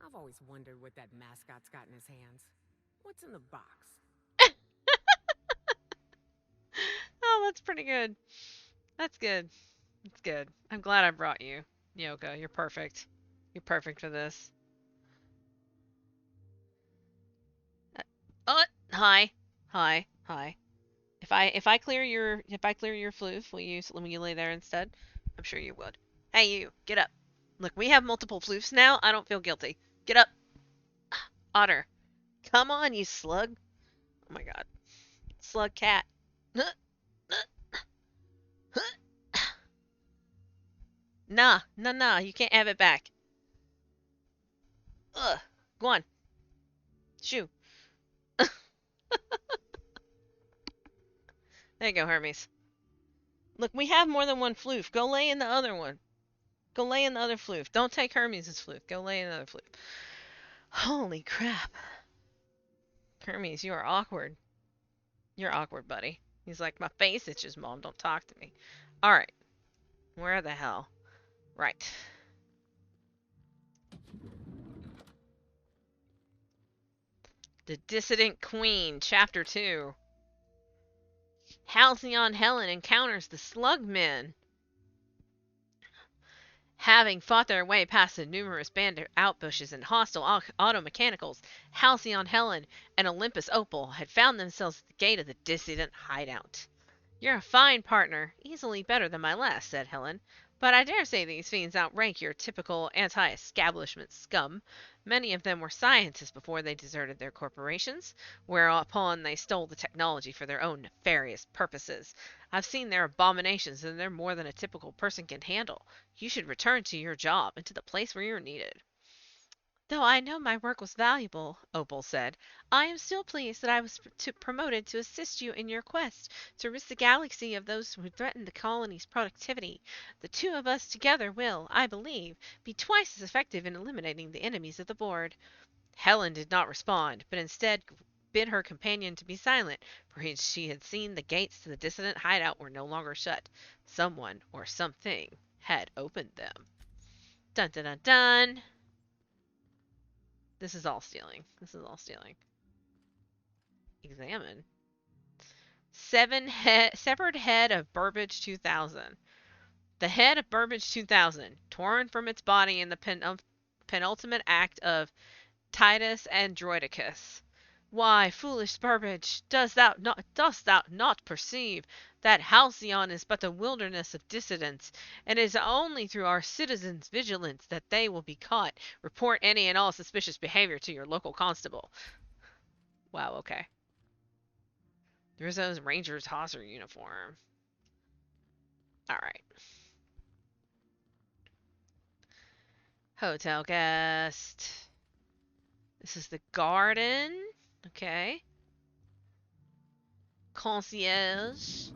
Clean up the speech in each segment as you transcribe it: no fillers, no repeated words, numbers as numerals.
I've always wondered what that mascot's got in his hands. What's in the box? Oh, that's pretty good. That's good. That's good. I'm glad I brought you, Yoko. You're perfect. You're perfect for this. Uh, hi, hi, hi. If I clear your floof, will you lay there instead? I'm sure you would. Hey, you, get up. Look, we have multiple floofs now. I don't feel guilty. Get up, Otter. Come on, you slug. Oh my God, slug cat. Nah, nah, nah. You can't have it back. Ugh. Go on. Shoo. There you go, Hermes. Look, we have more than one floof. Go lay in the other one. Go lay in the other floof. Don't take Hermes' floof. Go lay in the other floof. Holy crap. Hermes, you are awkward. You're awkward, buddy. He's like, my face itches, Mom. Don't talk to me. Alright. Where the hell? Right. The Dissident Queen, Chapter 2. Halcyon Helen encounters the Slugmen. Having fought their way past the numerous bandit outbushes and hostile automechanicals, Halcyon Helen and Olympus Opal had found themselves at the gate of the dissident hideout. "You're a fine partner, easily better than my last," said Helen. "But I dare say these fiends outrank your typical anti-establishment scum. Many of them were scientists before they deserted their corporations, whereupon they stole the technology for their own nefarious purposes. I've seen their abominations, and they're more than a typical person can handle. You should return to your job and to the place where you're needed." "Though I know my work was valuable," Opal said, "I am still pleased that I was promoted to assist you in your quest to rid the galaxy of those who threaten the colony's productivity. The two of us together will, I believe, be twice as effective in eliminating the enemies of the board." Helen did not respond, but instead bid her companion to be silent, for she had seen the gates to the dissident hideout were no longer shut. Someone, or something, had opened them. Dun dun dun dun! This is all stealing. This is all stealing. Examine. Severed head of Burbage 2000. The head of Burbage 2000, torn from its body in the penultimate act of Titus Androidicus. "Why, foolish Burbage, dost thou not perceive that Halcyon is but a wilderness of dissidents, and it is only through our citizens' vigilance that they will be caught? Report any and all suspicious behavior to your local constable." Wow, okay. There's those Rangers Hauser uniform. Alright. Hotel guest. This is the garden. Okay. Concierge.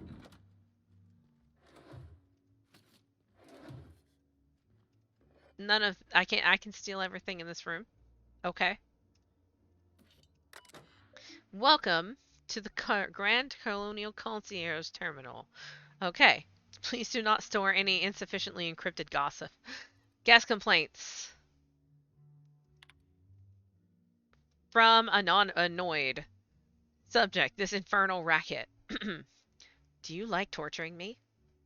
None of I can steal everything in this room. Okay. Welcome to the Grand Colonial Concierge Terminal. Okay. Please do not store any insufficiently encrypted gossip. Guest complaints from annoyed. Subject: this infernal racket. "Do you like torturing me?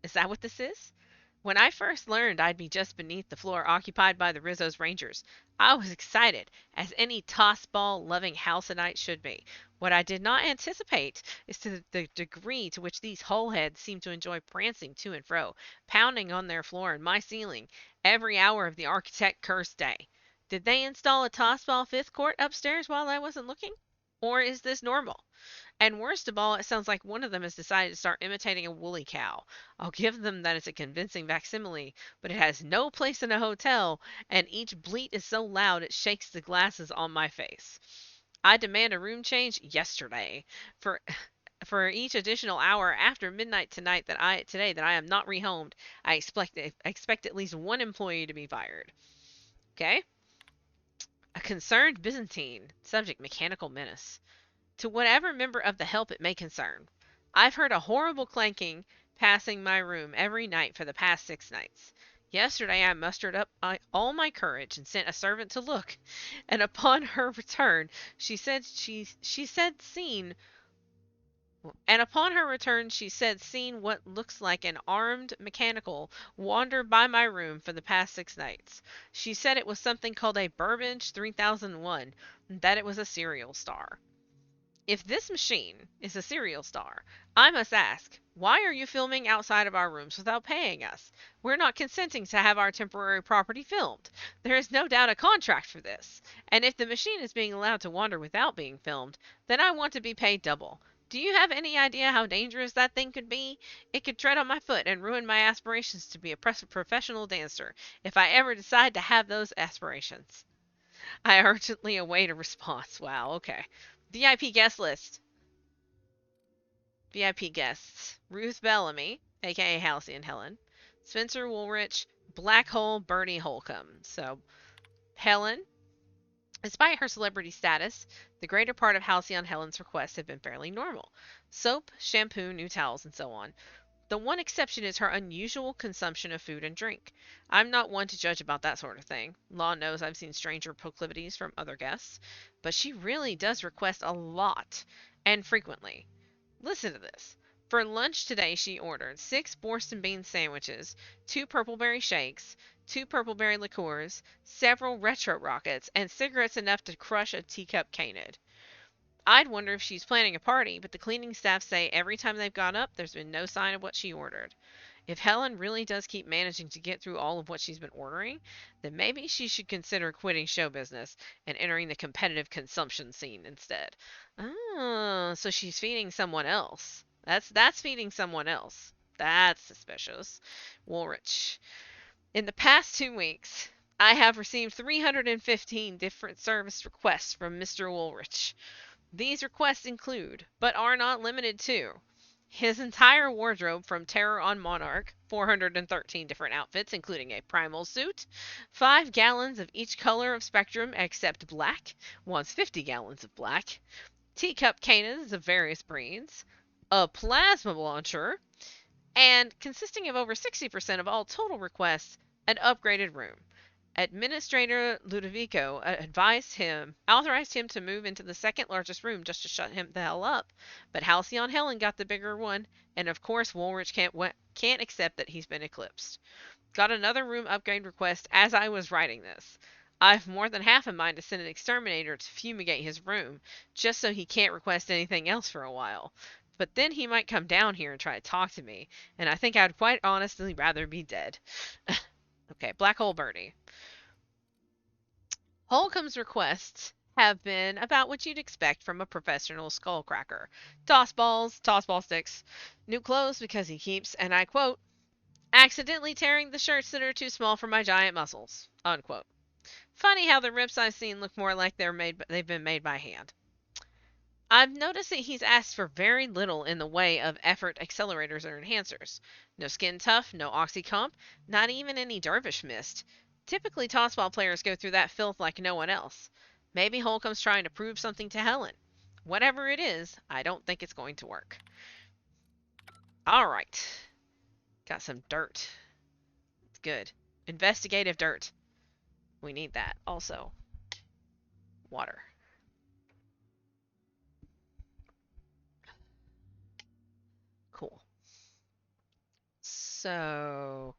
Is that what this is? When I first learned I'd be just beneath the floor occupied by the Rizzo's Rangers, I was excited, as any toss-ball loving Halcyonite should be. What I did not anticipate is to the degree to which these hull-heads seem to enjoy prancing to and fro, pounding on their floor and my ceiling, every hour of the architect-cursed day. Did they install a toss-ball fifth court upstairs while I wasn't looking? Or is this normal? And worst of all, it sounds like one of them has decided to start imitating a woolly cow. I'll give them that it's a convincing facsimile, but it has no place in a hotel, and each bleat is so loud it shakes the glasses on my face. I demand a room change yesterday. For for each additional hour after midnight today that I am not rehomed, I expect at least one employee to be fired." Okay? A concerned Byzantine. Subject: mechanical menace. "To whatever member of the help it may concern. I've heard a horrible clanking passing my room every night for the past 6 nights. Yesterday I mustered up all my courage and sent a servant to look, and upon her return she said seen and upon her return she said seen what looks like an armed mechanical wander by my room for the past 6 nights. She said it was something called a Burbage 3001, and that it was a serial star. If this machine is a serial star, I must ask, why are you filming outside of our rooms without paying us? We're not consenting to have our temporary property filmed. There is no doubt a contract for this. And if the machine is being allowed to wander without being filmed, then I want to be paid double. Do you have any idea how dangerous that thing could be? It could tread on my foot and ruin my aspirations to be a professional dancer, if I ever decide to have those aspirations. I urgently await a response. Wow, okay. VIP guest list. VIP guests. Ruth Bellamy, aka Halcyon Helen. Spencer Woolrich, Black Hole Bernie Holcomb. So, Helen, despite her celebrity status, the greater part of Halcyon Helen's requests have been fairly normal. Soap, shampoo, new towels, and so on. The one exception is her unusual consumption of food and drink. I'm not one to judge about that sort of thing. Law knows I've seen stranger proclivities from other guests, but she really does request a lot, and frequently. Listen to this. For lunch today, she ordered 6 Borscht bean sandwiches, 2 purpleberry shakes, 2 purpleberry liqueurs, several retro rockets, and cigarettes enough to crush a teacup canid. I'd wonder if she's planning a party, but the cleaning staff say every time they've gone up, there's been no sign of what she ordered. If Helen really does keep managing to get through all of what she's been ordering, then maybe she should consider quitting show business and entering the competitive consumption scene instead. Oh, so she's feeding someone else. That's feeding someone else. That's suspicious. Woolrich. In the past 2 weeks, I have received 315 different service requests from Mr. Woolrich. These requests include, but are not limited to, his entire wardrobe from Terror on Monarch, 413 different outfits, including a primal suit, 5 gallons of each color of spectrum except black, wants 50 gallons of black, teacup canids of various breeds, a plasma launcher, and consisting of over 60% of all total requests, an upgraded room. Administrator Ludovico authorized him to move into the second largest room just to shut him the hell up. But Halcyon Helen got the bigger one, and of course Woolrich can't accept that he's been eclipsed. Got another room upgrade request as I was writing this. I've more than half a mind to send an exterminator to fumigate his room, just so he can't request anything else for a while. But then he might come down here and try to talk to me, and I think I'd quite honestly rather be dead. Okay, Black Hole Birdie. Holcomb's requests have been about what you'd expect from a professional skullcracker. Toss balls, toss ball sticks, new clothes because he keeps, and I quote, accidentally tearing the shirts that are too small for my giant muscles, unquote. Funny how the rips I've seen look more like they've been made by hand. I've noticed that he's asked for very little in the way of effort accelerators or enhancers. No skin tough, no oxycomp, not even any dervish mist. Typically, tossball players go through that filth like no one else. Maybe Holcomb's trying to prove something to Helen. Whatever it is, I don't think it's going to work. Alright. Got some dirt. It's good. Investigative dirt. We need that. Also, water. Cool. So,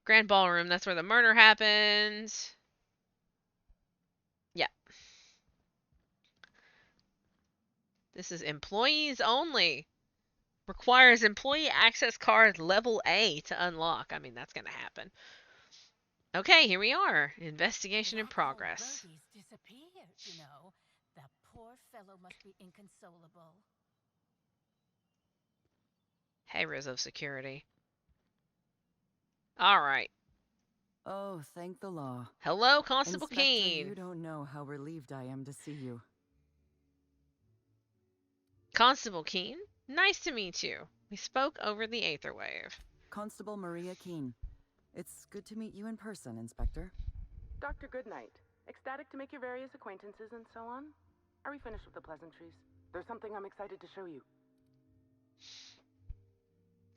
Grand Ballroom, that's where the murder happened. Yeah. This is employees only. Requires employee access card level A to unlock. I mean, that's going to happen. Okay, here we are. Investigation in progress. Disappeared, you know. That poor fellow must be inconsolable. Hey, Rizzo Security. All right. Oh, thank the law. Hello, Constable Inspector, Keene. you don't know how relieved I am to see you. Constable Keene, nice to meet you. We spoke over the aetherwave. Constable Maria Keene. It's good to meet you in person, Inspector. Dr. Goodnight. Ecstatic to make your various acquaintances and so on. Are we finished with the pleasantries? There's something I'm excited to show you.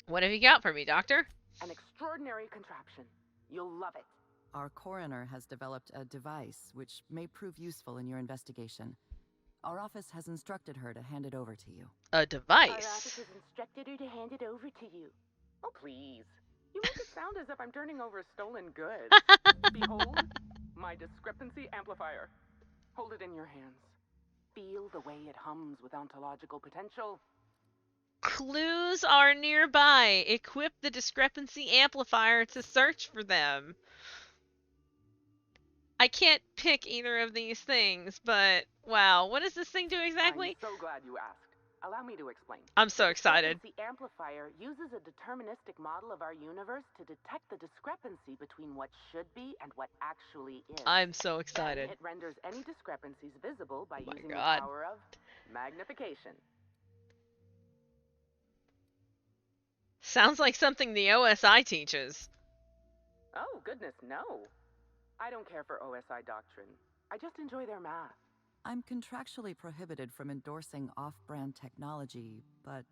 What have you got for me, Doctor? An extraordinary contraption. You'll love it. Our coroner has developed a device which may prove useful in your investigation. Our office has instructed her to hand it over to you. A Our device. office has instructed her to hand it over to you. Oh, please. You make it sound as if I'm turning over stolen goods. Behold, my discrepancy amplifier. Hold it in your hands. Feel the way it hums with ontological potential. Clues are nearby. Equip the discrepancy amplifier to search for them. I can't pick either of these things, but wow, what does this thing do exactly? I'm so glad you asked. Allow me to explain. I'm so excited. The amplifier uses a deterministic model of our universe to detect the discrepancy between what should be and what actually is. I'm so excited. Then it renders any discrepancies visible by Oh my using God. the power of magnification. Sounds like something the OSI teaches. Oh, goodness, no. I don't care for OSI doctrine. I just enjoy their math. I'm contractually prohibited from endorsing off-brand technology, but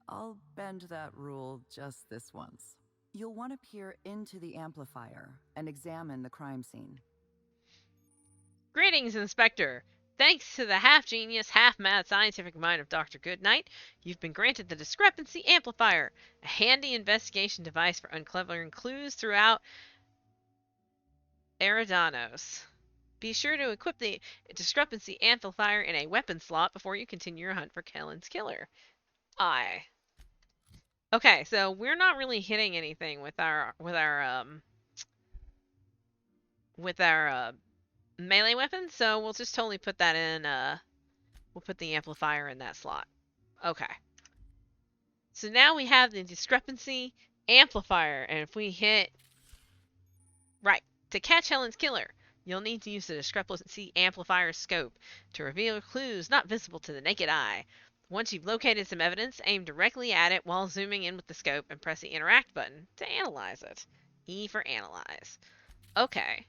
I'll bend that rule just this once. You'll want to peer into the amplifier and examine the crime scene. Greetings, Inspector. Thanks to the half-genius, half-mad scientific mind of Dr. Goodnight, you've been granted the Discrepancy Amplifier, a handy investigation device for uncovering clues throughout Eridanos. Be sure to equip the discrepancy amplifier in a weapon slot before you continue your hunt for Kellen's killer. Okay, so we're not really hitting anything with our melee weapon, so we'll just totally put that in. We'll put the amplifier in that slot. Okay. So now we have the discrepancy amplifier, and if we hit right to catch Helen's killer, you'll need to use the discrepancy amplifier scope to reveal clues not visible to the naked eye. Once you've located some evidence, aim directly at it while zooming in with the scope and press the interact button to analyze it. E for analyze. Okay.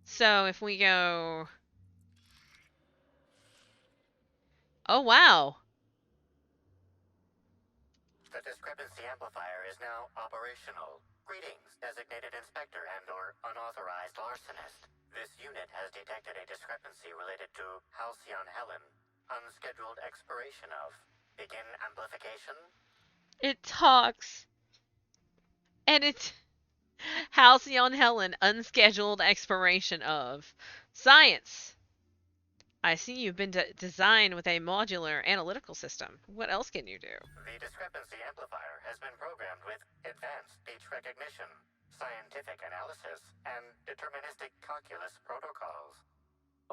So if we go... Oh, wow. The discrepancy amplifier is now operational. Greetings, designated inspector and/or unauthorized larcenist. This unit has detected a discrepancy related to Halcyon Helen. Unscheduled expiration of. Begin amplification. It talks. And it's Halcyon Helen, unscheduled expiration of. Science. I see you've been designed with a modular analytical system. What else can you do? The discrepancy amplifier has been programmed with advanced speech recognition, scientific analysis, and deterministic calculus protocols.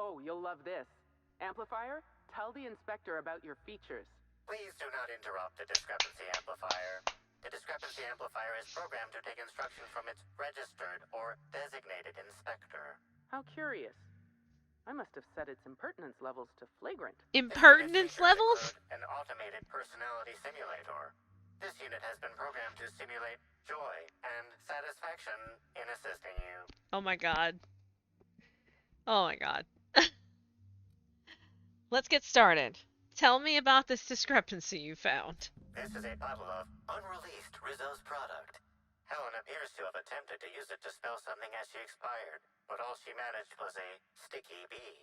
Oh, you'll love this. Amplifier, tell the inspector about your features. Please do not interrupt the discrepancy amplifier. The discrepancy amplifier is programmed to take instruction from its registered or designated inspector. How curious. I must have set its impertinence levels to flagrant. Impertinence levels? An automated personality simulator. This unit has been programmed to simulate joy and satisfaction in assisting you. Oh my god. Oh my god. Let's get started. Tell me about this discrepancy you found. This is a bottle of unreleased Rizzo's product. Helen appears to have attempted to use it to spell something as she expired, but all she managed was a sticky bee.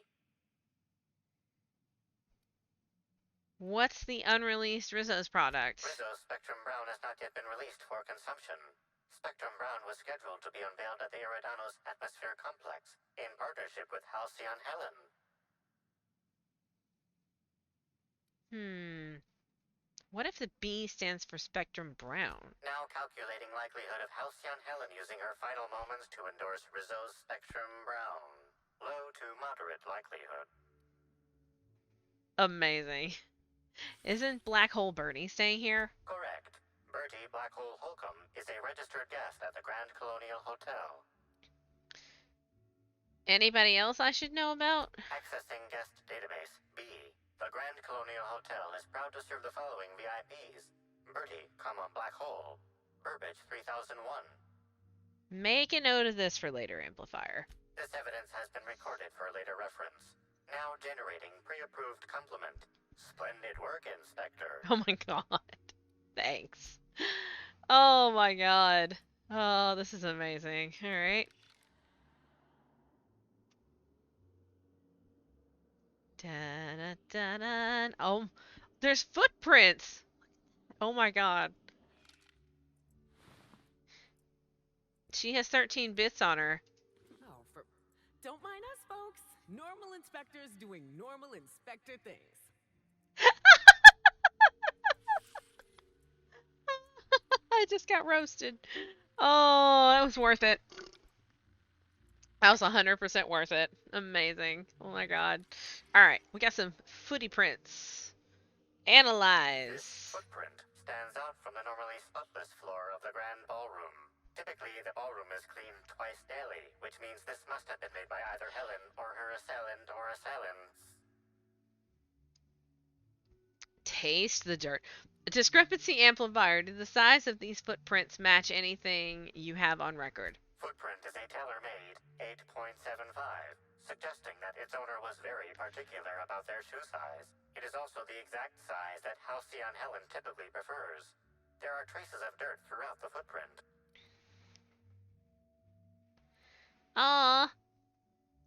What's the unreleased Rizzo's product? Rizzo's Spectrum Brown has not yet been released for consumption. Spectrum Brown was scheduled to be unveiled at the Eridanos Atmosphere Complex in partnership with Halcyon Helen. What if the B stands for Spectrum Brown? Now calculating likelihood of Halcyon Helen using her final moments to endorse Rizzo's Spectrum Brown. Low to moderate likelihood. Amazing. Isn't Black Hole Bertie staying here? Correct. Bertie Black Hole Holcomb is a registered guest at the Grand Colonial Hotel. Anybody else I should know about? Accessing guest database B. The Grand Colonial Hotel is proud to serve the following VIPs. Bertie, Black Hole. Burbage 3001. Make a note of this for later, Amplifier. This evidence has been recorded for later reference. Now generating pre-approved compliment. Splendid work, Inspector. Oh my god. Thanks. Oh my god. Oh, this is amazing. All right. Da-da-da-da. Oh, there's footprints. Oh my god. She has 13 bits on her. Oh, don't mind us, folks. Normal inspectors doing normal inspector things. I just got roasted. Oh, that was worth it. That was 100% worth it. Amazing. Oh my god. Alright, we got some footy prints. This Analyze. footprint stands out from the normally spotless floor of the grand ballroom. Typically, the ballroom is cleaned twice daily, which means this must have been made by either Helen or her assailant or assailants. Taste the dirt. Discrepancy amplifier. Do the size of these footprints match anything you have on record? Footprint is a tailor-made 8.75, suggesting that its owner was very particular about their shoe size. It is also the exact size that Halcyon Helen typically prefers. There are traces of dirt throughout the footprint. Ah,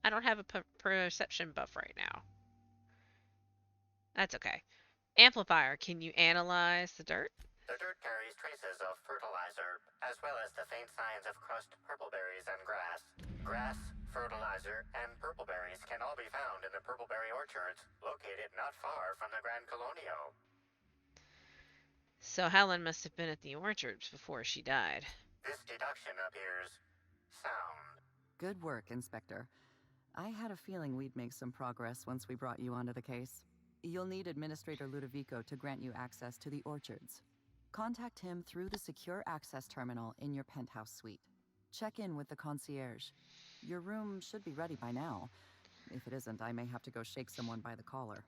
I don't have a perception buff right now. That's okay. Amplifier, can you analyze the dirt? The dirt carries traces of fertilizer, as well as the faint signs of crushed purpleberries and grass. Grass, fertilizer, and purpleberries can all be found in the purpleberry orchards, located not far from the Grand Colonio. So Helen must have been at the orchards before she died. This deduction appears sound. Good work, Inspector. I had a feeling we'd make some progress once we brought you onto the case. You'll need Administrator Ludovico to grant you access to the orchards. Contact him through the secure access terminal in your penthouse suite. Check in with the concierge. Your room should be ready by now. If it isn't, I may have to go shake someone by the collar.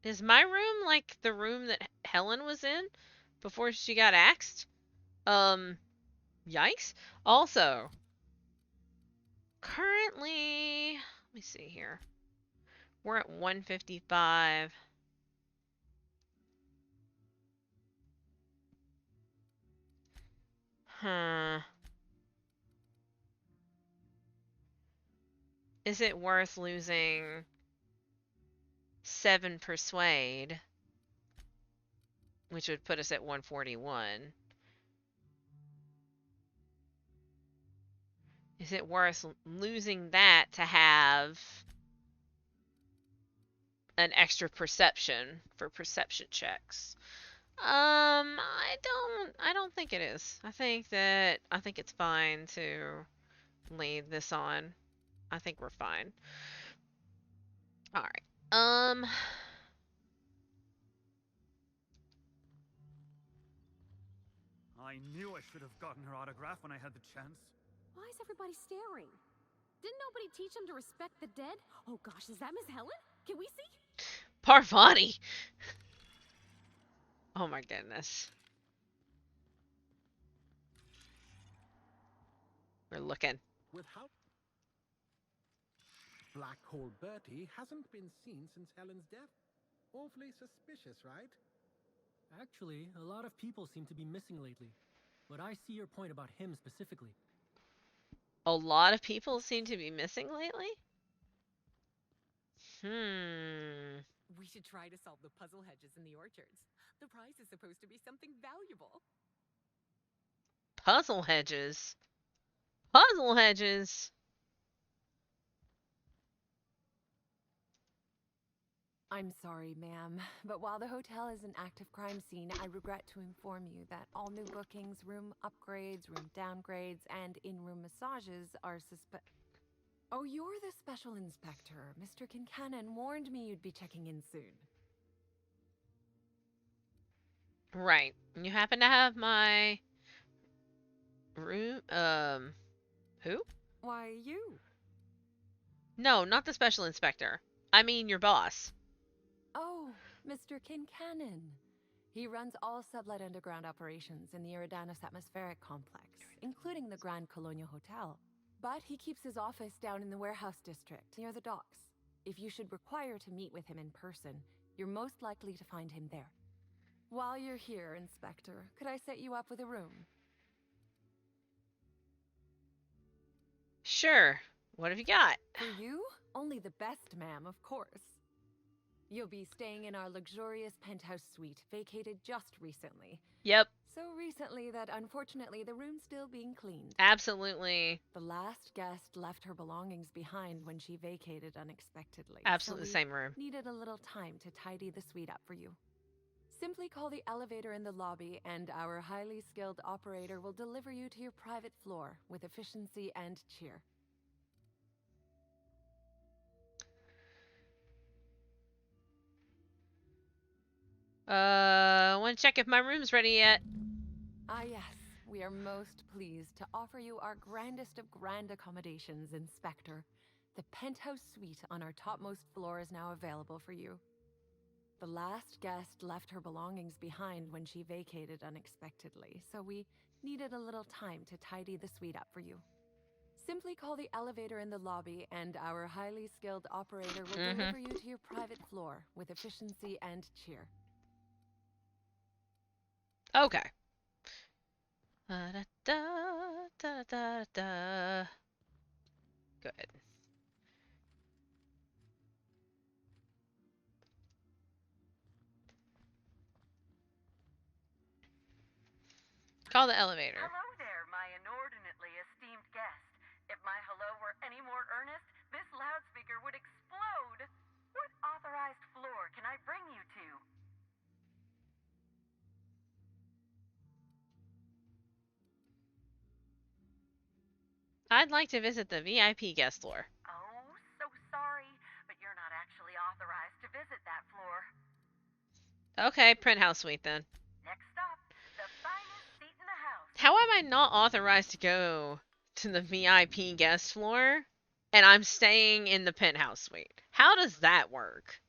Is my room like the room that Helen was in before she got axed? Yikes. Also, currently, let me see here. We're at 155. Huh. Is it worth losing 7 persuade, which would put us at 141? Is it worth losing that to have an extra perception for perception checks? I don't think it is. I think it's fine to leave this on. I think we're fine. All right. I knew I should have gotten her autograph when I had the chance. Why is everybody staring? Didn't nobody teach them to respect the dead? Oh gosh, is that Miss Helen? Can we see? Parvati. Oh my goodness. We're looking. With how Black Hole Bertie hasn't been seen since Helen's death. Awfully suspicious, right? Actually, a lot of people seem to be missing lately. But I see your point about him specifically. A lot of people seem to be missing lately? We should try to solve the puzzle hedges in the orchards. The prize is supposed to be something valuable. Puzzle hedges. Puzzle hedges. I'm sorry, ma'am, but while the hotel is an active crime scene, I regret to inform you that all new bookings, room upgrades, room downgrades, and in-room massages are Oh, you're the special inspector. Mr. Kincannon warned me you'd be checking in soon. Right. You happen to have my room, who? Why, you. No, not the special inspector. I mean your boss. Oh, Mr. Kincannon. He runs all sublet underground operations in the Eridanus Atmospheric Complex, including the Grand Colonial Hotel. But he keeps his office down in the warehouse district, near the docks. If you should require to meet with him in person, you're most likely to find him there. While you're here, Inspector, could I set you up with a room? Sure. What have you got? For you, only the best, ma'am, of course. You'll be staying in our luxurious penthouse suite, vacated just recently. Yep. So recently that unfortunately the room's still being cleaned. Absolutely. The last guest left her belongings behind when she vacated unexpectedly. Absolutely so the same room. Needed a little time to tidy the suite up for you. Simply call the elevator in the lobby and our highly skilled operator will deliver you to your private floor with efficiency and cheer. Want to check if my room's ready yet? Ah, yes. We are most pleased to offer you our grandest of grand accommodations, Inspector. The penthouse suite on our topmost floor is now available for you. The last guest left her belongings behind when she vacated unexpectedly, so we needed a little time to tidy the suite up for you. Simply call the elevator in the lobby and our highly skilled operator will deliver you to your private floor with efficiency and cheer. Okay. Da-da-da-da-da-da. Good. Call the elevator. Hello there, my inordinately esteemed guest. If my hello were any more earnest, this loudspeaker would explode. What authorized floor can I bring you to? I'd like to visit the VIP guest floor. Oh, so sorry, but you're not actually authorized to visit that floor. Okay, penthouse suite then. Next up, the finest seat in the house. How am I not authorized to go to the VIP guest floor and I'm staying in the penthouse suite? How does that work?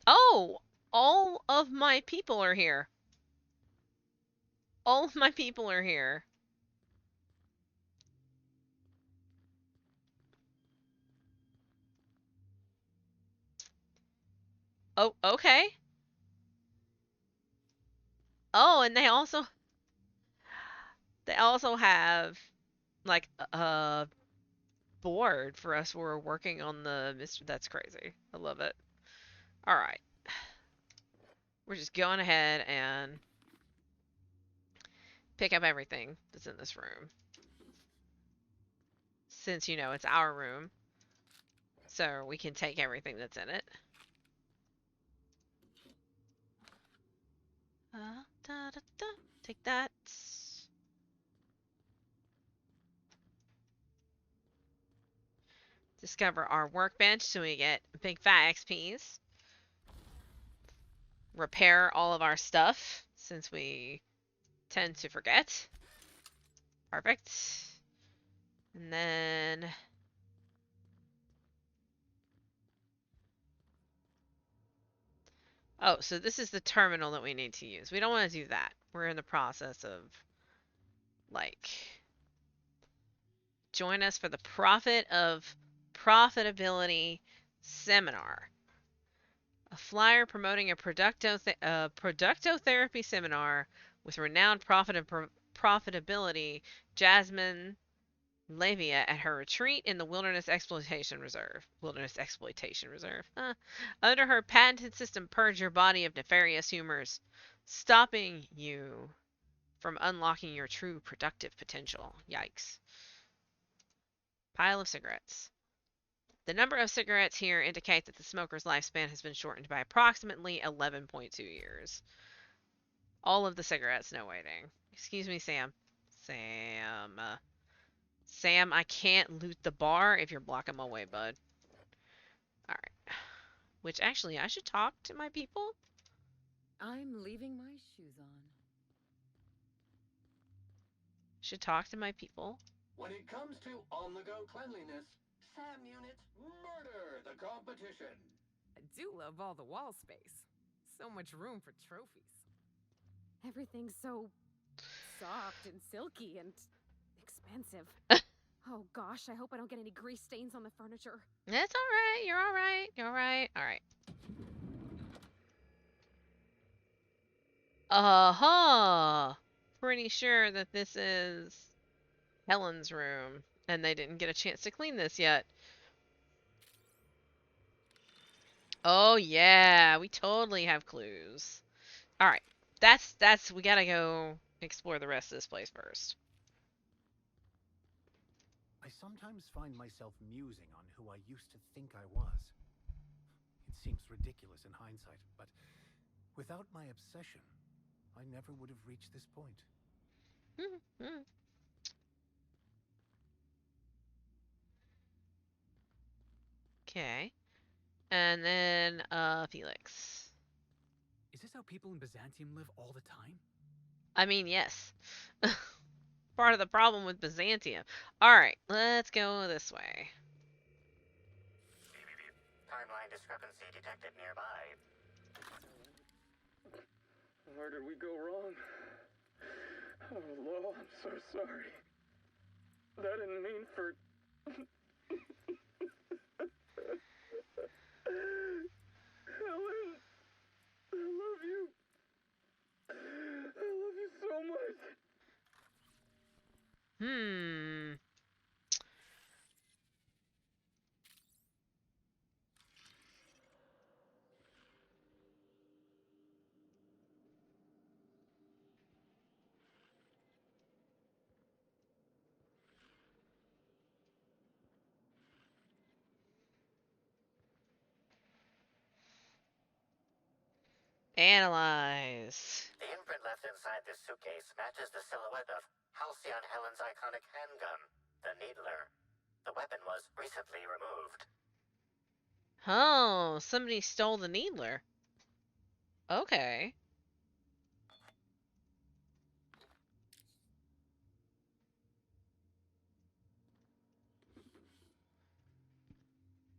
Oh, all of my people are here. All of my people are here. Oh, okay. Oh, and they also have like a board for us who are working on the Mr. That's crazy. I love it. All right. We're just going ahead and pick up everything that's in this room. Since, you know, it's our room. So we can take everything that's in it. Da, da, da. Take that. Discover our workbench so we get big fat XPs. Repair all of our stuff since we tend to forget. Perfect. And then oh, so this is the terminal that we need to use. We don't want to do that. We're in the process of like join us for the Profit of Profitability seminar. A flyer promoting a productotherapy seminar with renowned profitability Jasmine Lavia at her retreat in the Wilderness Exploitation Reserve. Under her patented system, purge your body of nefarious humors, stopping you from unlocking your true productive potential. Yikes. Pile of cigarettes. The number of cigarettes here indicate that the smoker's lifespan has been shortened by approximately 11.2 years. All of the cigarettes, no waiting. Excuse me, Sam. Sam, I can't loot the bar if you're blocking my way, bud. Alright. Which, actually, I should talk to my people. I'm leaving my shoes on. Should talk to my people. When it comes to on-the-go cleanliness, Sam units murder the competition. I do love all the wall space. So much room for trophies. Everything's so soft and silky and expensive. Oh gosh, I hope I don't get any grease stains on the furniture. That's alright. You're alright. You're alright. Alright. Uh-huh. pretty sure that this is Helen's room, and they didn't get a chance to clean this yet. Oh yeah, we totally have clues. All right, that's we gotta go explore the rest of this place first. I sometimes find myself musing on who I used to think I was. It seems ridiculous in hindsight, but without my obsession, I never would have reached this point. Okay. And then, Felix. Is this how people in Byzantium live all the time? I mean, yes. Part of the problem with Byzantium. Alright, let's go this way. Timeline discrepancy detected nearby. Where did we go wrong? Oh, Lo, I'm so sorry. That didn't mean for... Helen, I love you. I love you so much. Analyze. The imprint left inside this suitcase matches the silhouette of Halcyon Helen's iconic handgun, the Needler. The weapon was recently removed. Oh, somebody stole the Needler. Okay.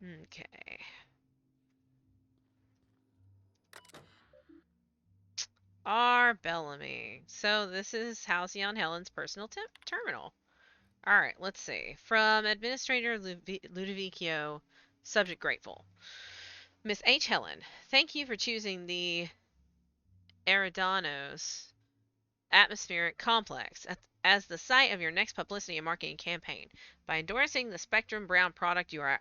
Okay. R. Bellamy. So this is Halcyon Helen's personal terminal. Alright, let's see. From Administrator Ludovicio, subject grateful. Miss H. Helen, thank you for choosing the Eridanos atmospheric complex as the site of your next publicity and marketing campaign. By endorsing the Spectrum Brown product, you are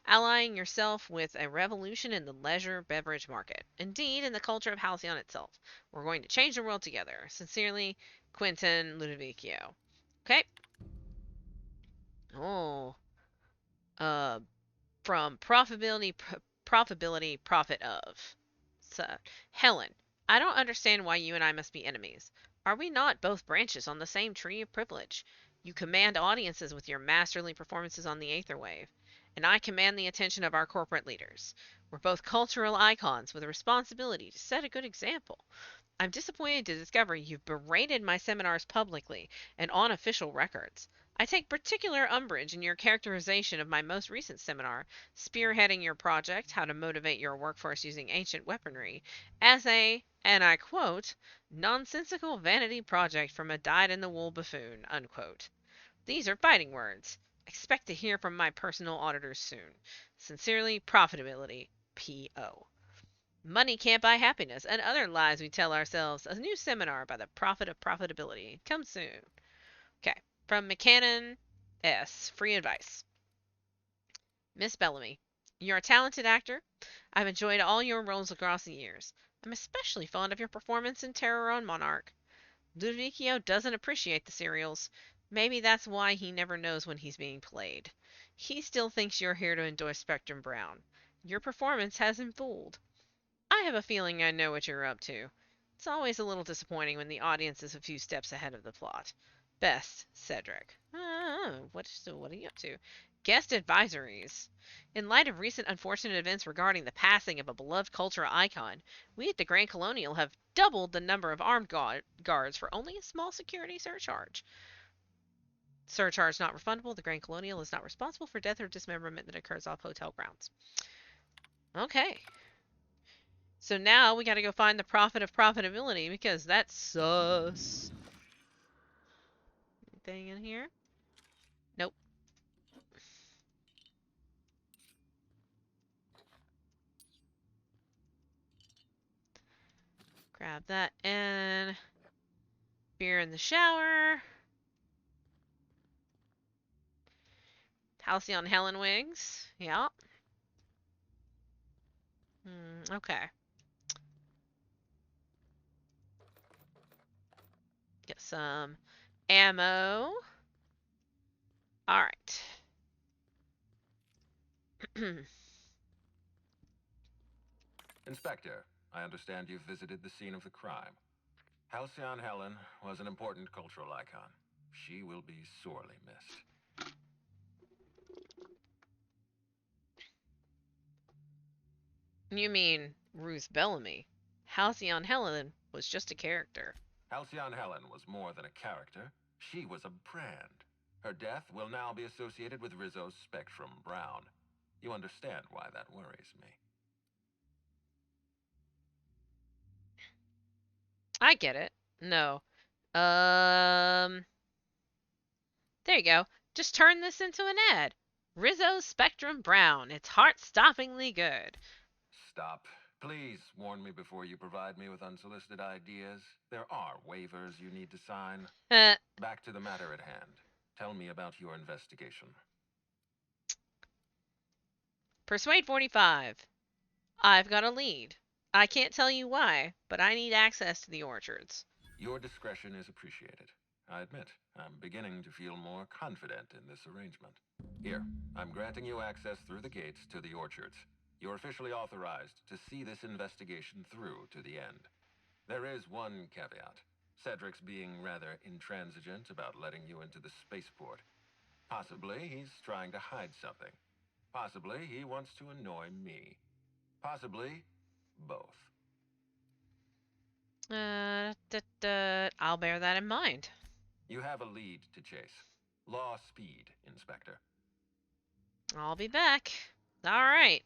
allying yourself with a revolution in the leisure beverage market. Indeed, in the culture of Halcyon itself. We're going to change the world together. Sincerely, Quentin Ludovicio. Okay. Oh. From profitability, profit of. So, Helen, I don't understand why you and I must be enemies. Are we not both branches on the same tree of privilege? You command audiences with your masterly performances on the Aetherwave, and I command the attention of our corporate leaders. We're both cultural icons with a responsibility to set a good example. I'm disappointed to discover you've berated my seminars publicly and on official records. I take particular umbrage in your characterization of my most recent seminar, Spearheading Your Project, How to Motivate Your Workforce Using Ancient Weaponry, as a, and I quote, nonsensical vanity project from a dyed-in-the-wool buffoon, unquote. These are fighting words. Expect to hear from my personal auditors soon. Sincerely, Profitability, P.O. Money can't buy happiness, and other lies we tell ourselves. A new seminar by the Prophet of Profitability. Come soon. Okay. From McCannon S. Free advice. Miss Bellamy, you're a talented actor. I've enjoyed all your roles across the years. I'm especially fond of your performance in Terror on Monarch. Ludovicio doesn't appreciate the serials. Maybe that's why he never knows when he's being played. He still thinks you're here to endorse Spectrum Brown. Your performance has him fooled. I have a feeling I know what you're up to. It's always a little disappointing when the audience is a few steps ahead of the plot. Best, Cedric. What are you up to? Guest advisories. In light of recent unfortunate events regarding the passing of a beloved cultural icon, we at the Grand Colonial have doubled the number of armed guards for only a small security surcharge. Surcharge not refundable. The Grand Colonial is not responsible for death or dismemberment that occurs off hotel grounds. Okay. So now we gotta go find the Prophet of Profitability because that's sus. Anything in here? Nope. Grab that and Beer in the shower. Halcyon Helen wings. Yeah. Okay. Get some ammo. Alright. Inspector, I understand you've visited the scene of the crime. Halcyon Helen was an important cultural icon. She will be sorely missed. You mean Ruth Bellamy? Halcyon Helen was just a character. Halcyon Helen was more than a character. She was a brand. Her death will now be associated with Rizzo's Spectrum Brown. You understand why that worries me. I get it. No. There you go. Just turn this into an ad. Rizzo's Spectrum Brown. It's heart-stoppingly good. Stop. Please warn me before you provide me with unsolicited ideas. There are waivers you need to sign. Back to the matter at hand. Tell me about your investigation. Persuade 45. I've got a lead. I can't tell you why, but I need access to the orchards. Your discretion is appreciated. I admit, I'm beginning to feel more confident in this arrangement. Here, I'm granting you access through the gates to the orchards. You're officially authorized to see this investigation through to the end. There is one caveat. Cedric's being rather intransigent about letting you into the spaceport. Possibly he's trying to hide something. Possibly he wants to annoy me. Possibly both. I'll bear that in mind. You have a lead to chase. Law speed, Inspector. I'll be back. Alright.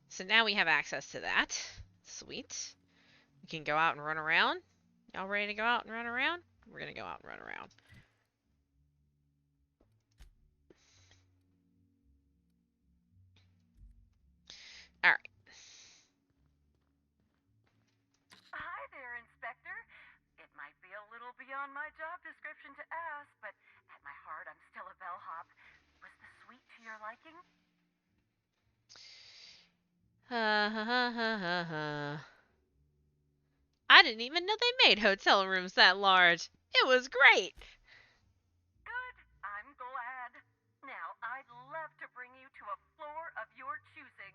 So now we have access to that. Sweet. We can go out and run around. Y'all ready to go out and run around? We're gonna go out and run around. Alright. Hi there, Inspector. It might be a little beyond my job description to ask, but at my heart, I'm still a bellhop. Was the suite to your liking? I didn't even know they made hotel rooms that large. It was great. Good. I'm glad. Now, I'd love to bring you to a floor of your choosing.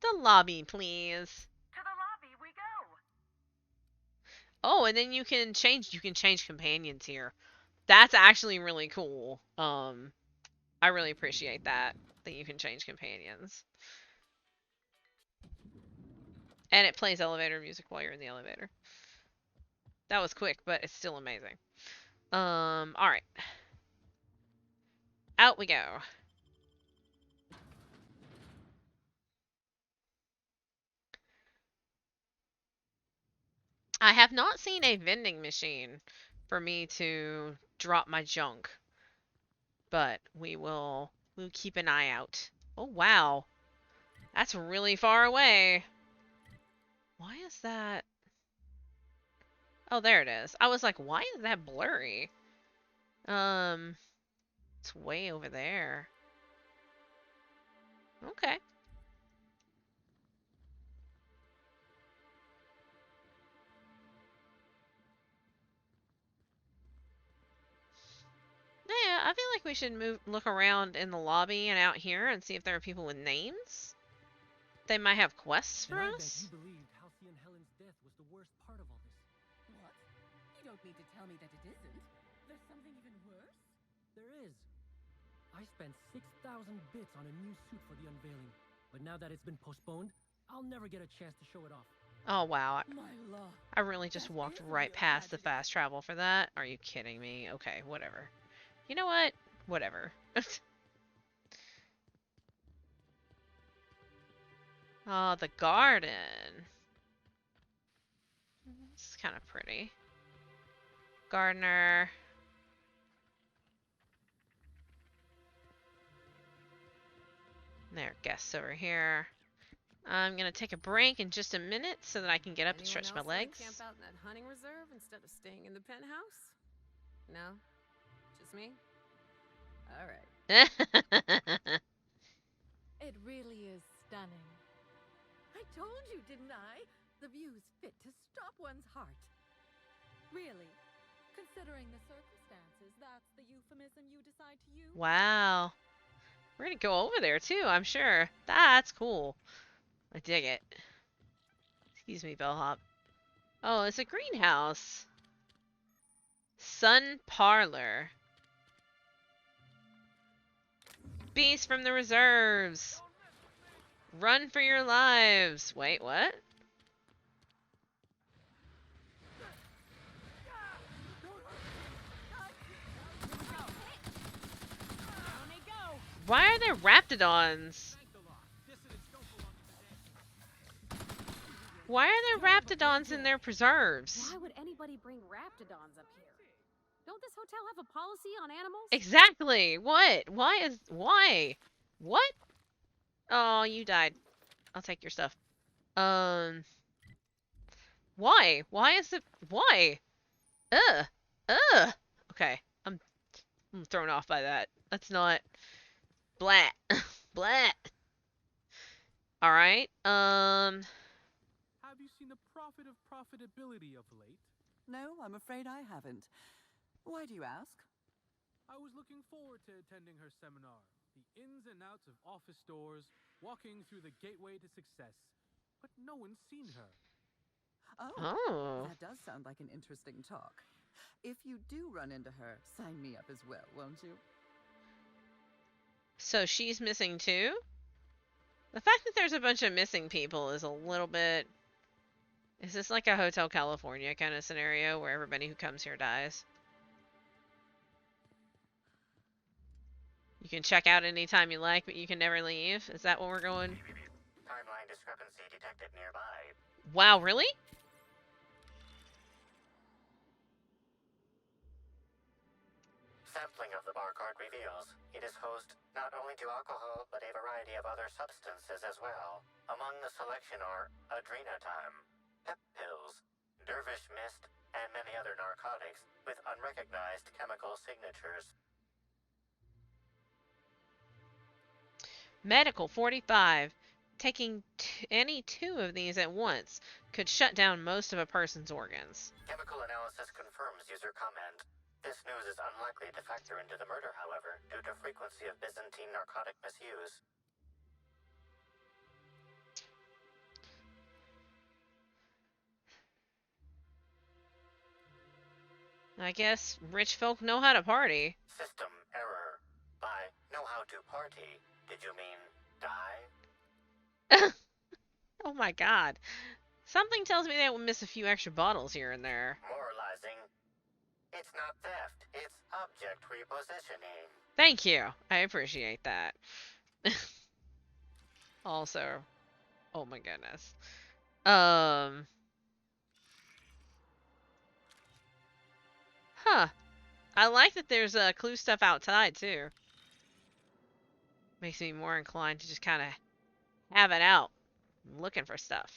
The lobby, please. To the lobby we go. Oh, and then you can change companions here. That's actually really cool. I really appreciate that you can change companions. And it plays elevator music while you're in the elevator. That was quick, but it's still amazing. Alright. Out we go. I have not seen a vending machine for me to drop my junk. But we'll keep an eye out. Oh, wow. That's really far away. Why is that? Oh, there it is. I was like, why is that blurry? It's way over there. Okay. Yeah, I feel like we should look around in the lobby and out here and see if there are people with names. They might have quests for And I us. bet you believed Halcyon Helen's death was the worst part of all this. What? You don't mean to tell me that it isn't? There's something even worse? There is. I spent 6,000 bits on a new suit for the unveiling, but now that it's been postponed, I'll never get a chance to show it off. Oh, wow. My luck. I really just walked right past the fast travel for that. Are you kidding me? Okay, whatever. You know what? Whatever. Oh, the garden. This is kind of pretty. Gardener. There, guests over here. I'm gonna take a break in just a minute so that I can get up and Anyone stretch my else wanna legs. camp out in that hunting reserve instead of staying in the penthouse? No? Just me? Alright. It really is stunning. I told you, didn't I? The view's fit to stop one's heart. Really, considering the circumstances, that's the euphemism you decide to use? Wow. We're gonna go over there too, I'm sure. That's cool. I dig it. Excuse me, bellhop. Oh, it's a greenhouse. Sun Parlor. Beast from the reserves. Run for your lives. Wait, what? Why are there raptidons? Why are there raptidons in their preserves? Why would anybody bring raptidons up here? Don't this hotel have a policy on animals? Exactly. What? Why? What? Oh, you died. I'll take your stuff. Why? Why is it? Why? Ugh. Ugh. Okay. I'm thrown off by that. That's not. Blat. Blat. Alright. Have you seen the profit of profitability of late? No, I'm afraid I haven't. Why do you ask? I was looking forward to attending her seminar. The ins and outs of office doors, walking through the gateway to success. But no one's seen her. Oh, that does sound like an interesting talk. If you do run into her, sign me up as well, won't you? So she's missing too? The fact that there's a bunch of missing people is a little bit... Is this like a Hotel California kind of scenario where everybody who comes here dies? You can check out anytime you like, but you can never leave? Is that what we're going? Timeline discrepancy detected nearby. Wow, really? Sampling of the barcode reveals it is host not only to alcohol, but a variety of other substances as well. Among the selection are adrenatime, pep pills, dervish mist, and many other narcotics with unrecognized chemical signatures. Medical 45. Taking any two of these at once could shut down most of a person's organs. Chemical analysis confirms user comment. This news is unlikely to factor into the murder, however, due to frequency of Byzantine narcotic misuse. I guess rich folk know how to party. System error. By know how to party, did you mean die? Oh my god. Something tells me they will miss a few extra bottles here and there. Moralizing. It's not theft, it's object repositioning. Thank you. I appreciate that. Also, oh my goodness. Huh. I like that there's clue stuff outside too. Makes me more inclined to just kind of have it out. I'm looking for stuff.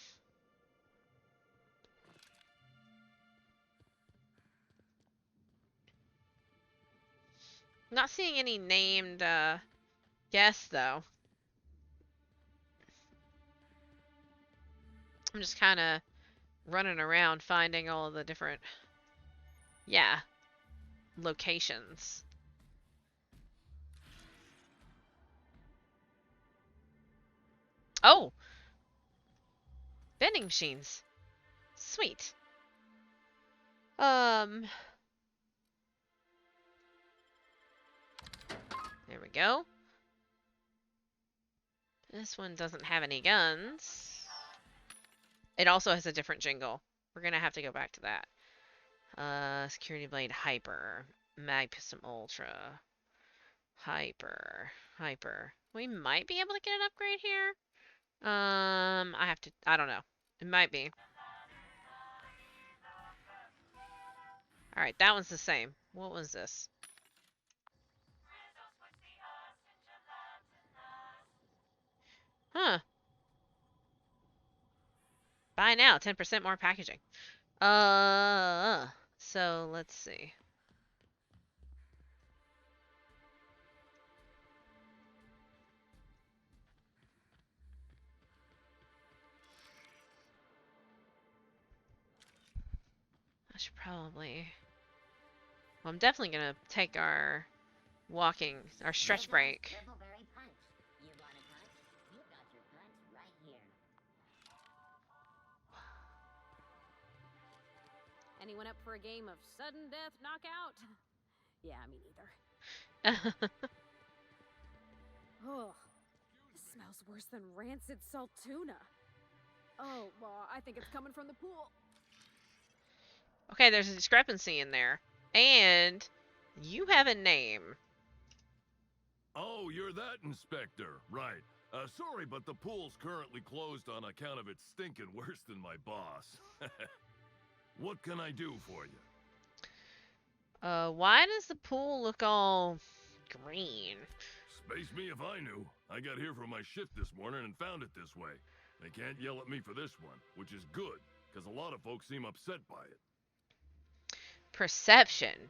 Not seeing any named guests though. I'm just kind of running around finding all of the different, yeah, locations. Oh! Vending machines. Sweet. There we go. This one doesn't have any guns. It also has a different jingle. We're gonna have to go back to that. Security Blade Hyper. Mag Pistol Ultra. Hyper. We might be able to get an upgrade here. I don't know. It might be. Alright, that one's the same. What was this? Huh. Buy now, 10% more packaging. So let's see. I should probably... Well, I'm definitely gonna take our stretch break. Anyone up for a game of sudden death knockout? Yeah, me neither. Ugh. This smells worse than rancid salt tuna. Oh, well, I think it's coming from the pool. Okay, there's a discrepancy in there. And you have a name. Oh, you're that inspector. Right. Sorry, but the pool's currently closed on account of it stinking worse than my boss. What can I do for you? Why does the pool look all green? Space me if I knew. I got here for my shift this morning and found it this way. They can't yell at me for this one, which is good, because a lot of folks seem upset by it. Perception.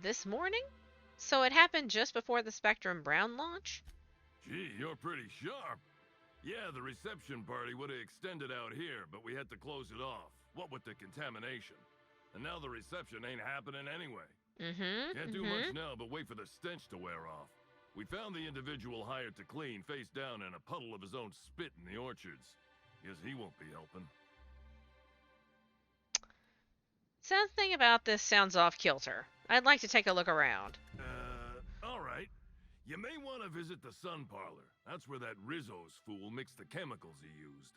This morning? So it happened just before the Spectrum Brown launch? Gee, you're pretty sharp. Yeah, the reception party would have extended out here, but we had to close it off. What with the contamination. And now the reception ain't happening anyway. Can't do much now but wait for the stench to wear off. We found the individual hired to clean face down in a puddle of his own spit in the orchards. Guess he won't be helping. Something about this sounds off kilter. I'd like to take a look around. Alright. You may want to visit the sun parlor. That's where that Rizzo's fool mixed the chemicals he used.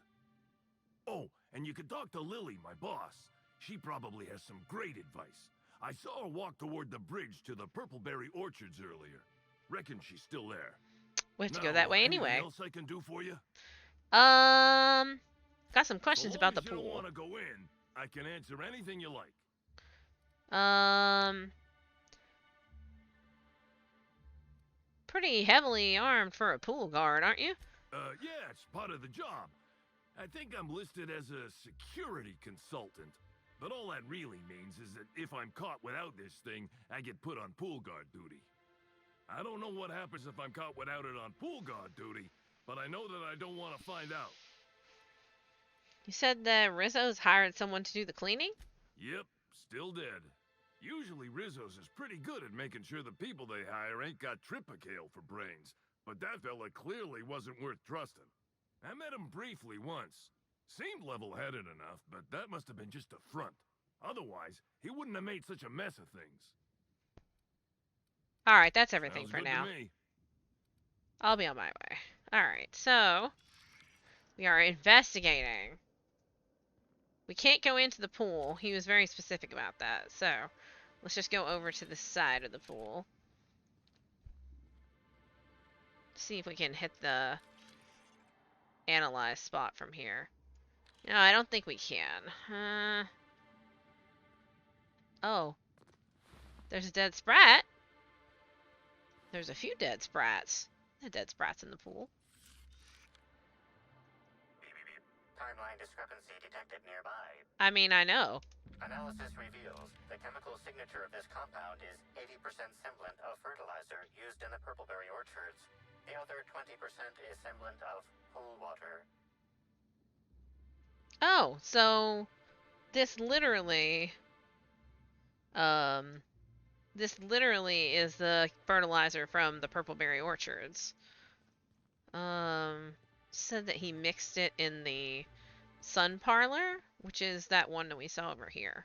Oh, and you could talk to Lily, my boss. She probably has some great advice. I saw her walk toward the bridge to the Purpleberry Orchards earlier. Reckon she's still there. We have to go that way anyway. Anything else I can do for you? Got some questions about the pool. If you don't pool. want to go in, I can answer anything you like. Pretty heavily armed for a pool guard, aren't you? Yeah, it's part of the job. I think I'm listed as a security consultant. But all that really means is that if I'm caught without this thing, I get put on pool guard duty. I don't know what happens if I'm caught without it on pool guard duty, but I know that I don't want to find out. You said that Rizzo's hired someone to do the cleaning? Yep, still dead. Usually Rizzo's is pretty good at making sure the people they hire ain't got tripicale for brains, but that fella clearly wasn't worth trusting. I met him briefly once. Seemed level-headed enough, but that must have been just a front. Otherwise, he wouldn't have made such a mess of things. Alright, that's everything Sounds for good now. to me. I'll be on my way. Alright, so we are investigating. We can't go into the pool. He was very specific about that. So let's just go over to the side of the pool. See if we can hit the analyze spot from here. No, I don't think we can. Oh. There's a dead sprat. There's a few dead sprats. There are dead sprats in the pool. Timeline discrepancy detected nearby. I mean, I know. Analysis reveals the chemical signature of this compound is 80% semblant of fertilizer used in the Purpleberry Orchards. The other 20% is semblant of pool water. Oh, so this literally is the fertilizer from the Purpleberry Orchards. Said that he mixed it in the sun parlor, which is that one that we saw over here.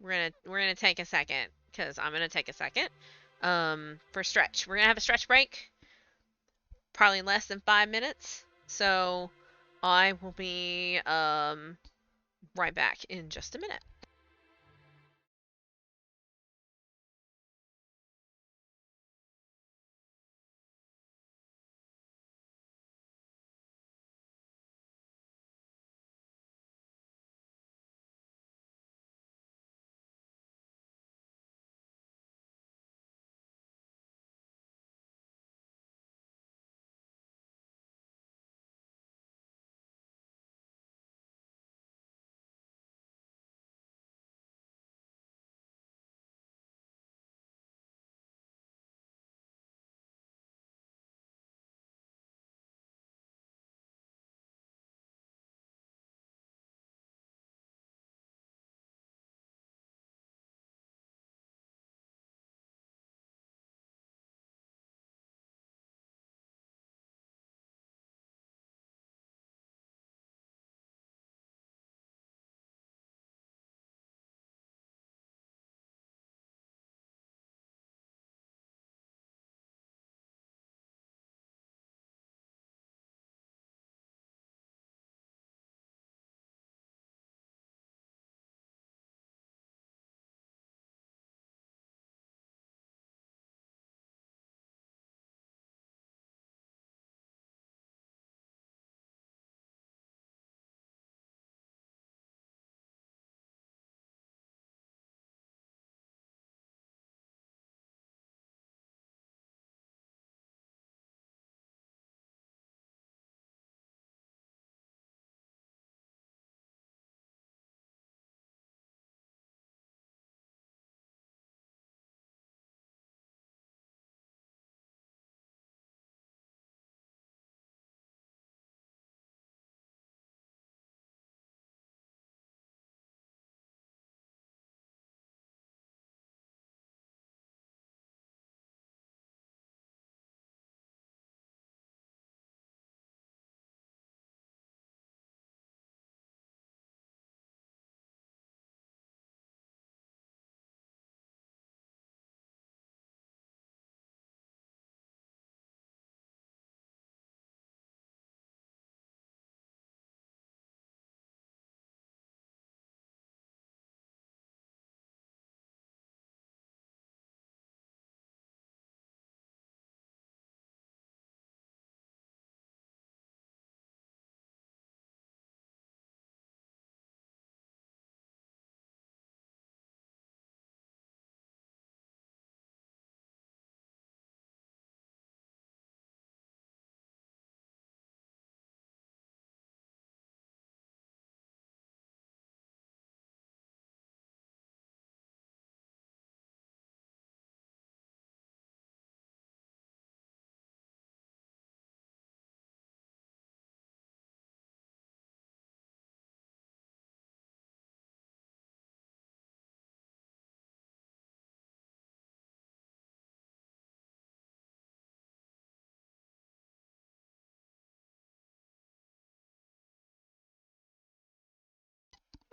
We're gonna take a second, because I'm gonna take a second for stretch. We're gonna have a stretch break, probably less than 5 minutes, so I will be right back in just a minute.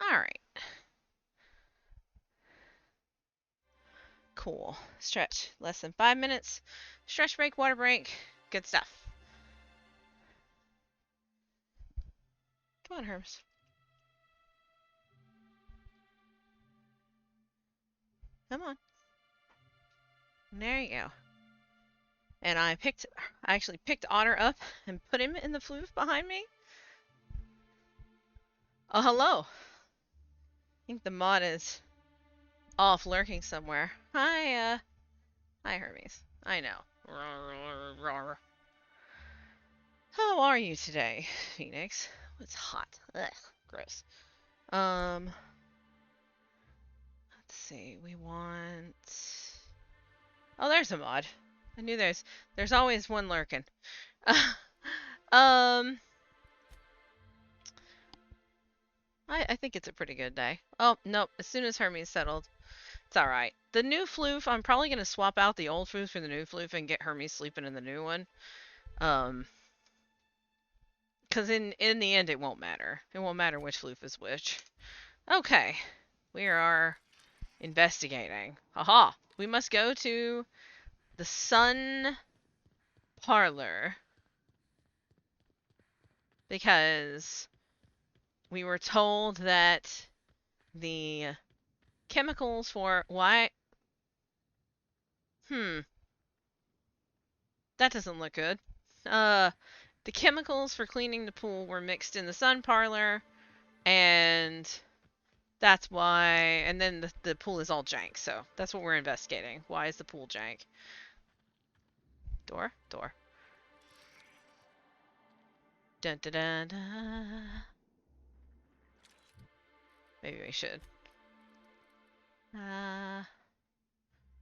Alright. Cool. Stretch. Less than 5 minutes. Stretch break, water break. Good stuff. Come on, Hermes. Come on. There you go. And I actually picked Otter up and put him in the floof behind me. Oh, hello. I think the mod is off lurking somewhere. Hi, Hermes. I know. How are you today, Phoenix? It's hot. Ugh, gross. Let's see. We want... Oh, there's a mod. I knew there's always one lurking. I think it's a pretty good day. Oh, nope. As soon as Hermes settled, it's alright. The new floof, I'm probably going to swap out the old floof for the new floof and get Hermes sleeping in the new one. Because in the end, it won't matter. It won't matter which floof is which. Okay. We are investigating. Haha. We must go to the Sun Parlor. Because we were told that the chemicals for why... That doesn't look good. The chemicals for cleaning the pool were mixed in the Sun Parlor, and that's why... And then the pool is all jank, so that's what we're investigating. Why is the pool jank? Door? Door. Dun dun dun dun. Maybe we should.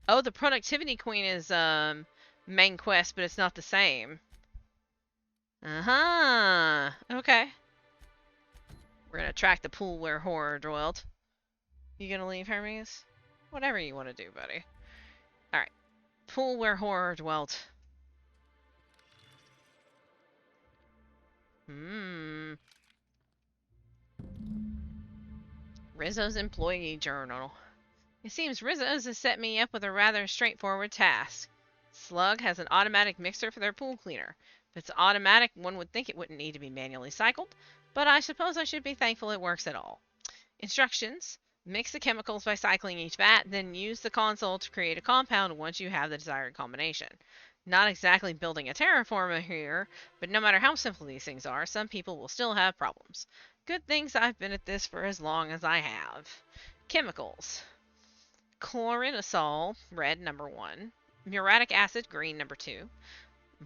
Oh, the Productivity Queen is main quest, but it's not the same. Okay. We're gonna track the pool where horror dwelled. You gonna leave, Hermes? Whatever you want to do, buddy. Alright. Pool where horror dwelt. Rizzo's employee journal. It seems Rizzo's has set me up with a rather straightforward task. Slug has an automatic mixer for their pool cleaner. If it's automatic, one would think it wouldn't need to be manually cycled, but I suppose I should be thankful it works at all. Instructions. Mix the chemicals by cycling each vat, then use the console to create a compound once you have the desired combination. Not exactly building a terraformer here, but no matter how simple these things are, some people will still have problems. Good things I've been at this for as long as I have. Chemicals. Chlorinosol, red, number 1. Muriatic acid, green, number 2.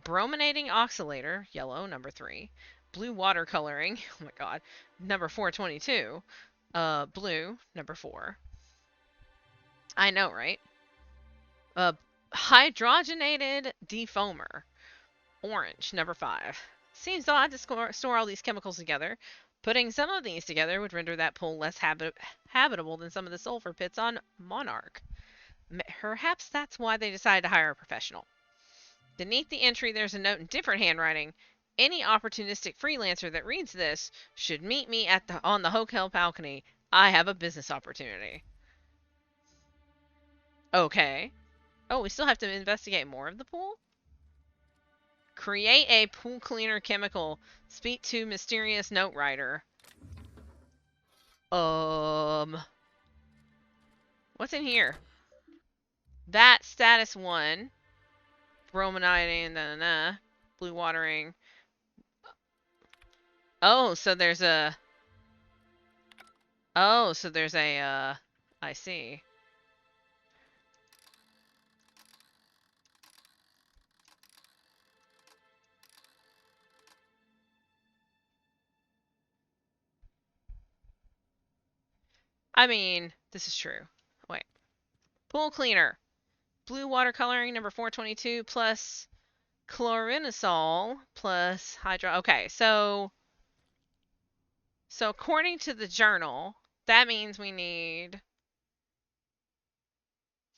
Brominating oxalator, yellow, number 3. Blue watercoloring, oh my god, number 422. Blue, number 4. I know, right? Hydrogenated defoamer, orange, number 5. Seems odd to store all these chemicals together. Putting some of these together would render that pool less habitable than some of the sulfur pits on Monarch. Perhaps that's why they decided to hire a professional. Beneath the entry, there's a note in different handwriting. Any opportunistic freelancer that reads this should meet me on the hotel balcony. I have a business opportunity. Okay. Oh, we still have to investigate more of the pool? Create a pool cleaner chemical. Speak to mysterious note writer. What's in here? That status 1. Brominating, blue watering. Oh, so there's a... Oh, so there's a, I see. I mean, this is true. Wait. Pool cleaner. Blue watercoloring, number 422, plus chlorinosol, plus hydro... Okay, so according to the journal, that means we need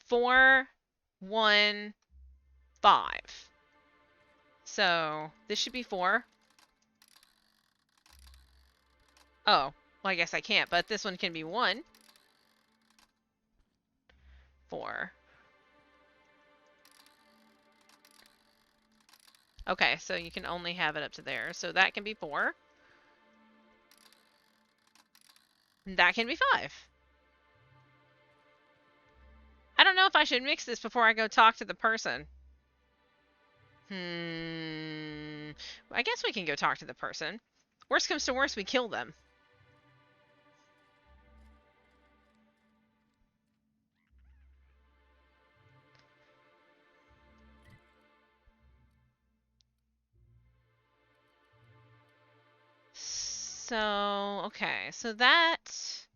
415. So this should be 4. Oh, Well, I guess I can't, but this one can be 1. 4. Okay, so you can only have it up to there. So that can be 4. That can be 5. I don't know if I should mix this before I go talk to the person. I guess we can go talk to the person. Worst comes to worst, we kill them. So, okay. So that's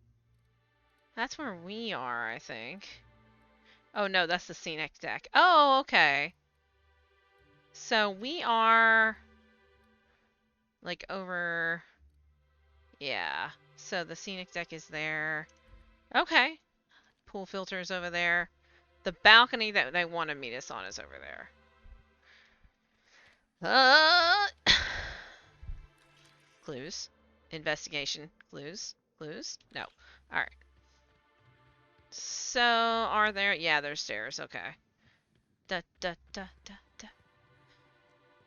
where we are, I think. Oh, no, that's the scenic deck. Oh, okay. So we are like over, yeah. So the scenic deck is there. Okay. Pool filter is over there. The balcony that they want to meet us on is over there. Clues. Investigation. Clues. Clues? No. Alright. So, are there? Yeah, there's stairs. Okay. Da, da, da, da, da.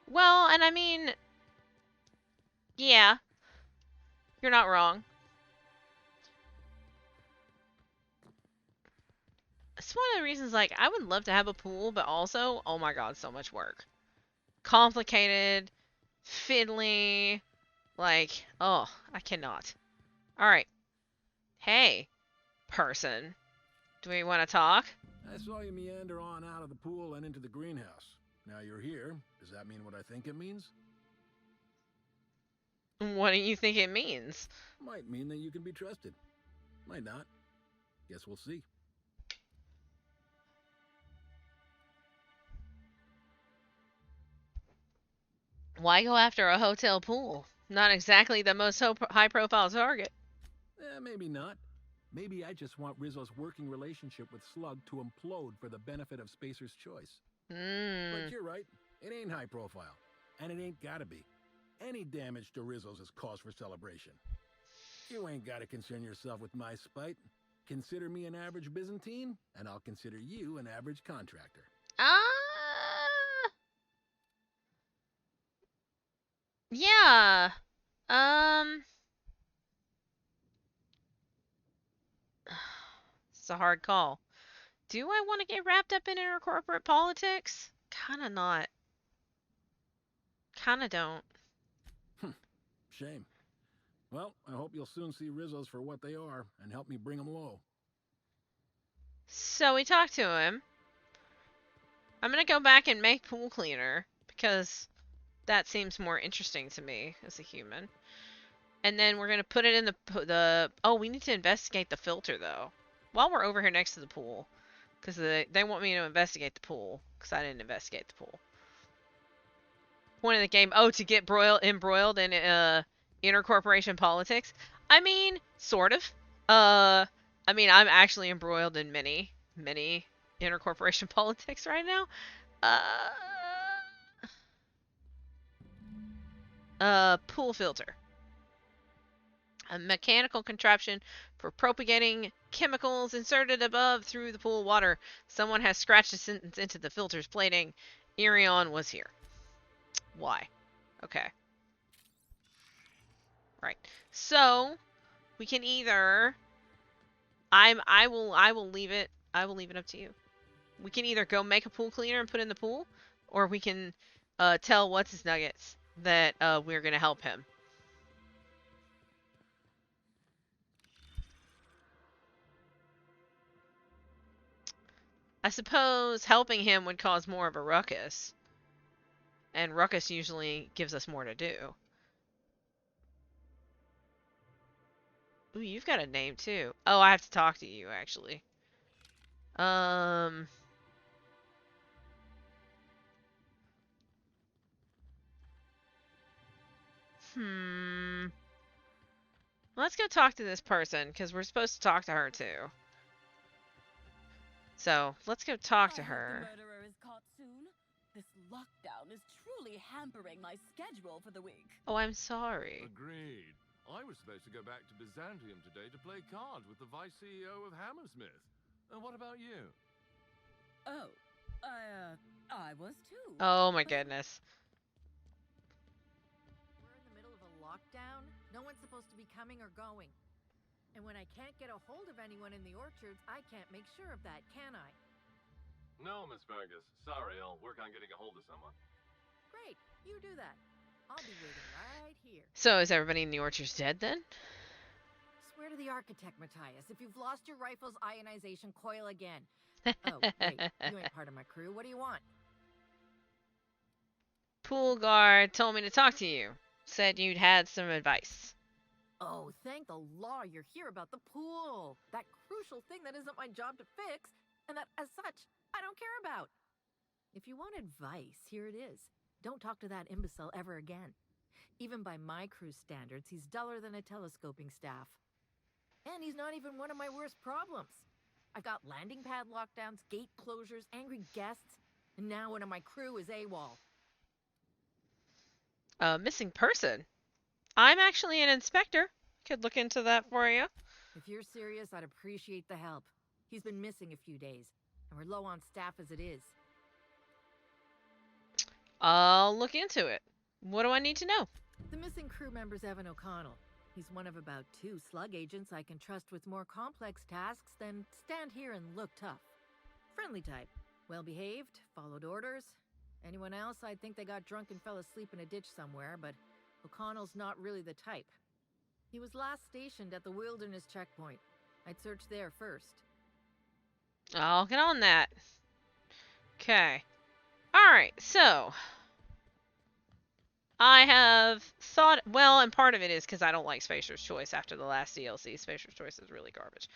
Well, and I mean, yeah. You're not wrong. It's one of the reasons, like, I would love to have a pool, but also, oh my god, so much work. Complicated, fiddly, like, oh, I cannot. Alright. Hey, person. Do we want to talk? I saw you meander on out of the pool and into the greenhouse. Now you're here. Does that mean what I think it means? What do you think it means? Might mean that you can be trusted. Might not. Guess we'll see. Why go after a hotel pool? Not exactly the most high-profile target. Maybe not. Maybe I just want Rizzo's working relationship with Slug to implode for the benefit of Spacer's choice. But you're right. It ain't high profile. And it ain't gotta be. Any damage to Rizzo's is cause for celebration. You ain't gotta concern yourself with my spite. Consider me an average Byzantine, and I'll consider you an average contractor. Yeah. It's a hard call. Do I want to get wrapped up in intercorporate politics? Kinda not. Kinda don't. Shame. Well, I hope you'll soon see Rizzo's for what they are, and help me bring them low. So we talked to him. I'm gonna go back and make pool cleaner, because that seems more interesting to me as a human. And then we're gonna put it in the oh, we need to investigate the filter though. While we're over here next to the pool. Because they want me to investigate the pool. Because I didn't investigate the pool. Point of the game, oh, to get embroiled in intercorporation politics. I mean, sort of. I mean, I'm actually embroiled in many intercorporation politics right now. Pool filter. A mechanical contraption for propagating chemicals inserted above through the pool water. Someone has scratched a sentence into the filter's plating. Irion was here. Why? Okay. Right. So we can either I will leave it up to you. We can either go make a pool cleaner and put in the pool, or we can tell what's his nuggets that we're gonna help him. I suppose helping him would cause more of a ruckus. And ruckus usually gives us more to do. Ooh, you've got a name too. Oh, I have to talk to you actually. Let's go talk to this person, because we're supposed to talk to her too. So, let's go talk to her. The murderer is caught soon. This lockdown is truly hampering my schedule for the week. Oh, I'm sorry. Agreed. I was supposed to go back to Byzantium today to play cards with the vice CEO of Hammersmith. And what about you? Oh, I was too. Oh my goodness. We're in the middle of a lockdown. No one's supposed to be coming or going. And when I can't get a hold of anyone in the orchards, I can't make sure of that, can I? No, Miss Fergus. Sorry, I'll work on getting a hold of someone. Great, you do that. I'll be waiting right here. So is everybody in the orchards dead then? Swear to the architect, Matthias, if you've lost your rifle's ionization coil again. Oh, wait, you ain't part of my crew. What do you want? Pool guard told me to talk to you. Said you'd had some advice. Oh, thank the law you're here about the pool. That crucial thing that isn't my job to fix, and that, as such, I don't care about. If you want advice, here it is. Don't talk to that imbecile ever again. Even by my crew's standards, he's duller than a telescoping staff. And he's not even one of my worst problems. I've got landing pad lockdowns, gate closures, angry guests, and now one of my crew is AWOL. Missing person? I'm actually an inspector. Could look into that for you. If you're serious, I'd appreciate the help. He's been missing a few days, and we're low on staff as it is. I'll look into it. What do I need to know? The missing crew member's Evan O'Connell. He's one of about 2 slug agents I can trust with more complex tasks than stand here and look tough. Friendly type. Well-behaved, followed orders. Anyone else, I'd think they got drunk and fell asleep in a ditch somewhere, but O'Connell's not really the type. He was last stationed at the Wilderness Checkpoint. I'd search there first. I'll get on that. Okay. Alright, so I have thought, well, and part of it is because I don't like Spacer's Choice after the last DLC. Spacer's Choice is really garbage.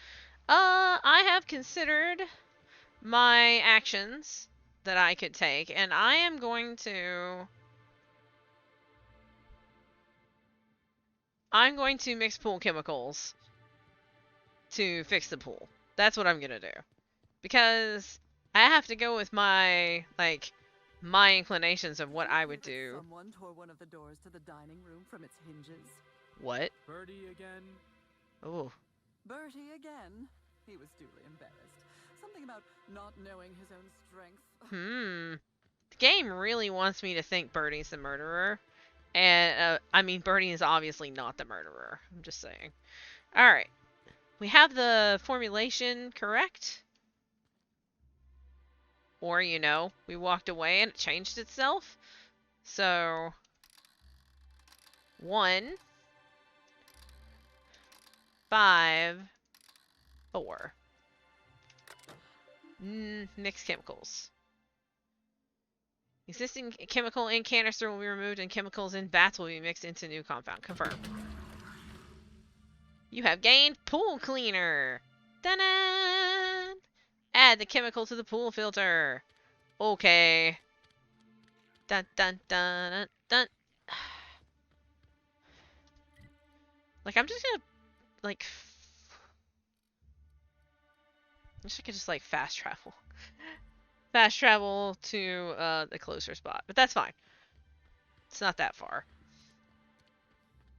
I have considered my actions that I could take, and I am going to... I'm going to mix pool chemicals to fix the pool. That's what I'm going to do. Because I have to go with my, my inclinations of what I would do. Someone tore one of the doors to the dining room from its hinges. What? Birdie again. Oh. Bertie again. He was duly embarrassed. Something about not knowing his own strength. The game really wants me to think Birdie's the murderer. And, I mean, Birdie is obviously not the murderer. I'm just saying. Alright. We have the formulation correct. Or, you know, we walked away and it changed itself. So, 1, 5, 4. Mixed chemicals. Existing chemical in canister will be removed and chemicals in bats will be mixed into new compound. Confirmed. You have gained pool cleaner. Ta-da! Add the chemical to the pool filter. Okay. Dun dun dun dun dun. Like, I'm just gonna, like... I wish I could just, like, fast travel. Fast travel to, the closer spot. But that's fine. It's not that far.